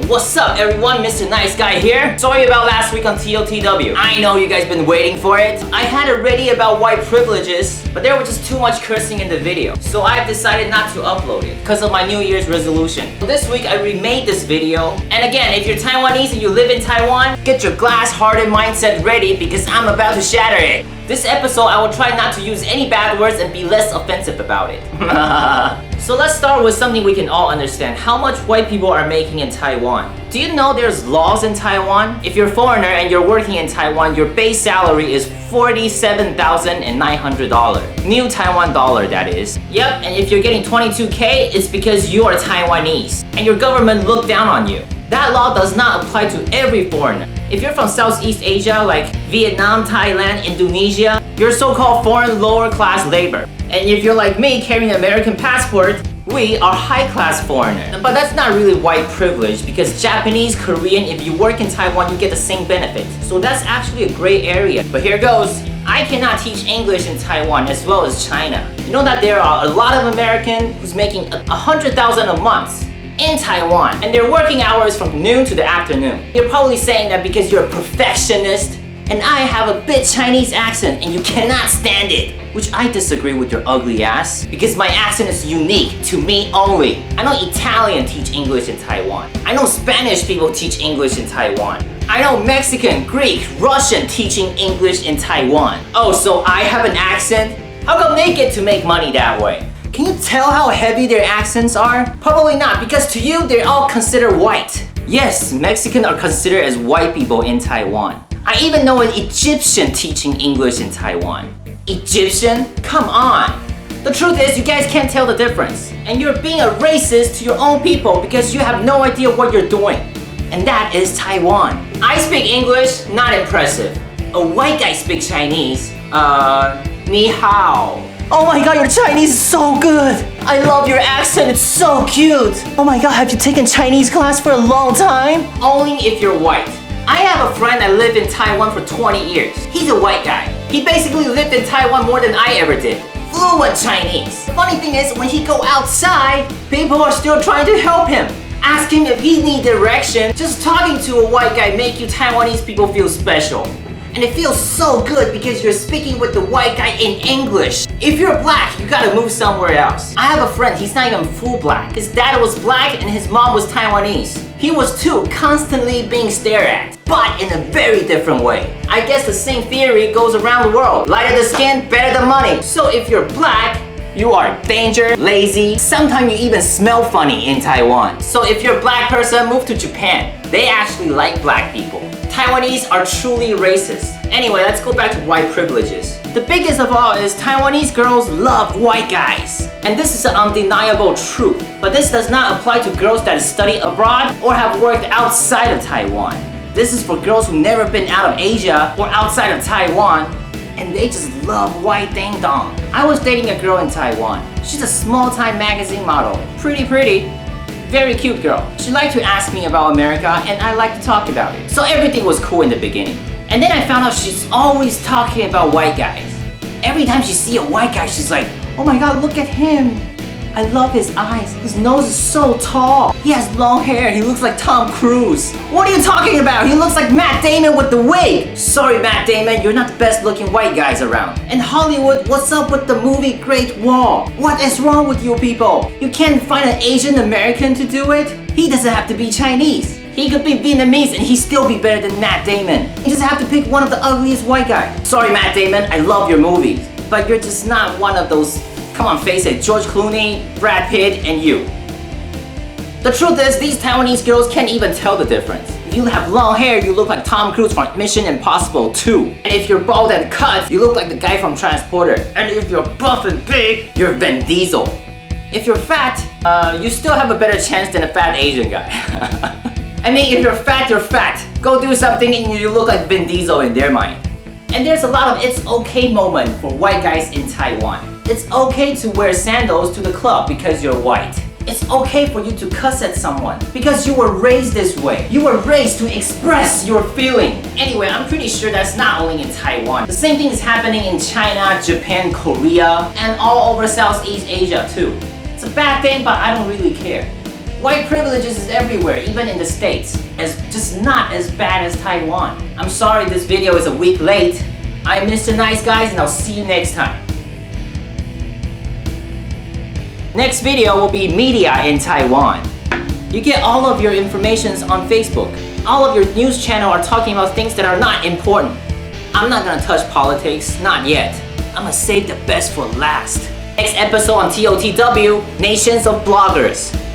What's up everyone, Mr. Nice Guy here. Sorry about last week on TOTW. I know you guys been waiting for it. I had it ready about white privileges, but there was just too much cursing in the video. So I've decided not to upload it because of my New Year's resolution. So this week I remade this video. And again, if you're Taiwanese and you live in Taiwan, get your glass-hardened mindset ready because I'm about to shatter it. This episode, I will try not to use any bad words and be less offensive about it. So let's start with something we can all understand. How much white people are making in Taiwan? Do you know there's laws in Taiwan? If you're a foreigner and you're working in Taiwan, your base salary is $47,900. New Taiwan dollar, that is. Yep, and if you're getting 22K, it's because you are Taiwanese. And your government looked down on you. That law does not apply to every foreigner. If you're from Southeast Asia like Vietnam, Thailand, Indonesia, you're so-called foreign lower-class labor. And if you're like me carrying an American passport, we are high-class foreigners. But that's not really white privilege because Japanese, Korean, if you work in Taiwan, you get the same benefits. So that's actually a gray area. But here goes. I cannot teach English in Taiwan as well as China. You know that there are a lot of Americans who's making $100,000 a month in Taiwan, and their working hours from noon to the afternoon. You're probably saying that because you're a perfectionist and I have a bit Chinese accent and you cannot stand it. Which I disagree with your ugly ass because my accent is unique to me only. I know Italian teach English in Taiwan. I know Spanish people teach English in Taiwan. I know Mexican, Greek, Russian teaching English in Taiwan. Oh, so I have an accent? How come they get to make money that way? Can you tell how heavy their accents are? Probably not, because to you, they're all considered white. Yes, Mexicans are considered as white people in Taiwan. I even know an Egyptian teaching English in Taiwan. Egyptian? Come on! The truth is, you guys can't tell the difference. And you're being a racist to your own people because you have no idea what you're doing. And that is Taiwan. I speak English, not impressive. A white guy speaks Chinese. Ni hao. Oh my god, your Chinese is so good! I love your accent, it's so cute! Oh my god, have you taken Chinese class for a long time? Only if you're white. I have a friend that lived in Taiwan for 20 years. He's a white guy. He basically lived in Taiwan more than I ever did. Fluent Chinese. The funny thing is, when he go outside, people are still trying to help him. Ask him if he needs direction. Just talking to a white guy make you Taiwanese people feel special. And it feels so good because you're speaking with the white guy in English. If you're black, you gotta move somewhere else. I have a friend, he's not even full black. His dad was black and his mom was Taiwanese. He was too, constantly being stared at, but in a very different way. I guess the same theory goes around the world. Lighter the skin, better the money. So if you're black, you are danger, lazy, sometimes you even smell funny in Taiwan. So if you're a black person, move to Japan. They actually like black people. Taiwanese are truly racist. Anyway, let's go back to white privileges. The biggest of all is Taiwanese girls love white guys. And this is an undeniable truth. But this does not apply to girls that study abroad or have worked outside of Taiwan. This is for girls who've never been out of Asia or outside of Taiwan, and they just love white ding dong. I was dating a girl in Taiwan. She's a small-time magazine model. Pretty. Very cute girl. She liked to ask me about America and I liked to talk about it. So everything was cool in the beginning. And then I found out she's always talking about white guys. Every time she sees a white guy, she's like, oh my god, look at him. I love his eyes. His nose is so tall. He has long hair. He looks like Tom Cruise. What are you talking about? He looks like Matt Damon with the wig. Sorry, Matt Damon, you're not the best looking white guys around. And Hollywood, what's up with the movie Great Wall? What is wrong with you people? You can't find an Asian American to do it? He doesn't have to be Chinese. He could be Vietnamese and he'd still be better than Matt Damon. You just have to pick one of the ugliest white guys. Sorry, Matt Damon, I love your movies. But you're just not one of those. Come on, face it, George Clooney, Brad Pitt, and you. The truth is, these Taiwanese girls can't even tell the difference. If you have long hair, you look like Tom Cruise from Mission Impossible 2. And if you're bald and cut, you look like the guy from Transporter. And if you're buff and big, you're Vin Diesel. If you're fat, you still have a better chance than a fat Asian guy. I mean, if you're fat, you're fat. Go do something and you look like Vin Diesel in their mind. And there's a lot of it's okay moment for white guys in Taiwan. It's okay to wear sandals to the club because you're white. It's okay for you to cuss at someone because you were raised this way. You were raised to express your feeling. Anyway, I'm pretty sure that's not only in Taiwan. The same thing is happening in China, Japan, Korea, and all over Southeast Asia too. It's a bad thing, but I don't really care. White privileges is everywhere, even in the States. It's just not as bad as Taiwan. I'm sorry this video is a week late. I'm Mr. Nice Guys and I'll see you next time. Next video will be media in Taiwan. You get all of your informations on Facebook. All of your news channel are talking about things that are not important. I'm not gonna touch politics, not yet. I'm gonna save the best for last. Next episode on TOTW, Nations of Bloggers.